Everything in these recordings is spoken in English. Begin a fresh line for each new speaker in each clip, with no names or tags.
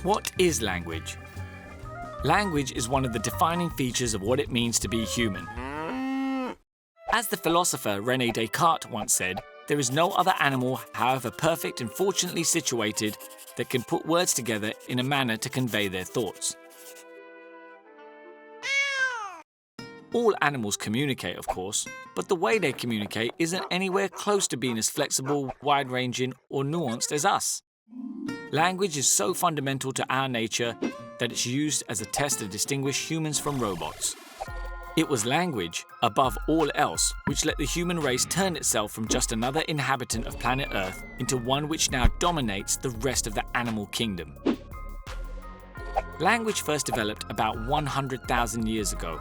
What is language? Language is one of the defining features of what it means to be human. As the philosopher René Descartes once said, there is no other animal, however perfect and fortunately situated, that can put words together in a manner to convey their thoughts. All animals communicate, of course, but the way they communicate isn't anywhere close to being as flexible, wide-ranging, or nuanced as us. Language is so fundamental to our nature that it's used as a test to distinguish humans from robots. It was language, above all else, which let the human race turn itself from just another inhabitant of planet Earth into one which now dominates the rest of the animal kingdom. Language first developed about 100,000 years ago,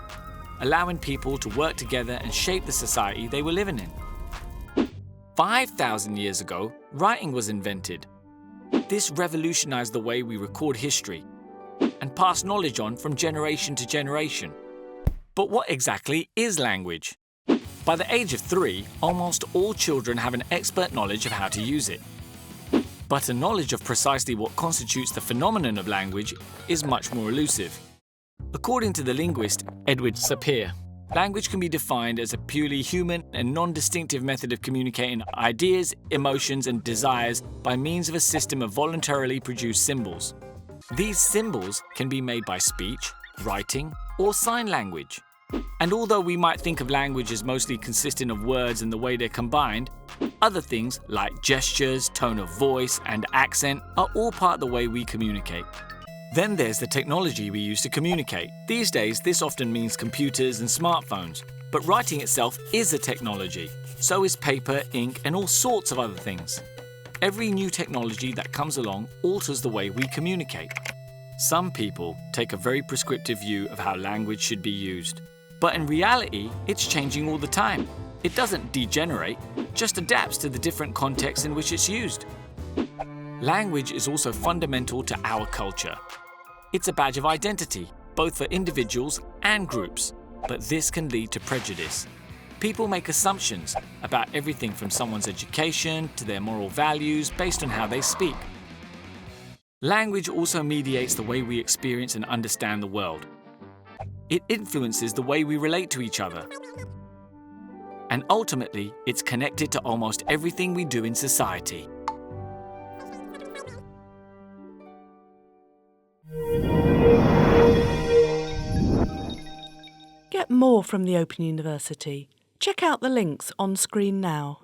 allowing people to work together and shape the society they were living in. 5,000 years ago, writing was invented. This revolutionized the way we record history and pass knowledge on from generation to generation. But what exactly is language? By the age of 3, almost all children have an expert knowledge of how to use it. But a knowledge of precisely what constitutes the phenomenon of language is much more elusive. According to the linguist Edward Sapir, language can be defined as a purely human and non-distinctive method of communicating ideas, emotions, and desires by means of a system of voluntarily produced symbols. These symbols can be made by speech, writing, or sign language. And although we might think of language as mostly consisting of words and the way they're combined, other things like gestures, tone of voice, and accent are all part of the way we communicate. Then there's the technology we use to communicate. These days, this often means computers and smartphones, but writing itself is a technology. So is paper, ink, and all sorts of other things. Every new technology that comes along alters the way we communicate. Some people take a very prescriptive view of how language should be used. But in reality, it's changing all the time. It doesn't degenerate, just adapts to the different contexts in which it's used. Language is also fundamental to our culture. It's a badge of identity, both for individuals and groups, but this can lead to prejudice. People make assumptions about everything from someone's education to their moral values based on how they speak. Language also mediates the way we experience and understand the world. It influences the way we relate to each other. And ultimately, it's connected to almost everything we do in society.
Get more from the Open University. Check out the links on screen now.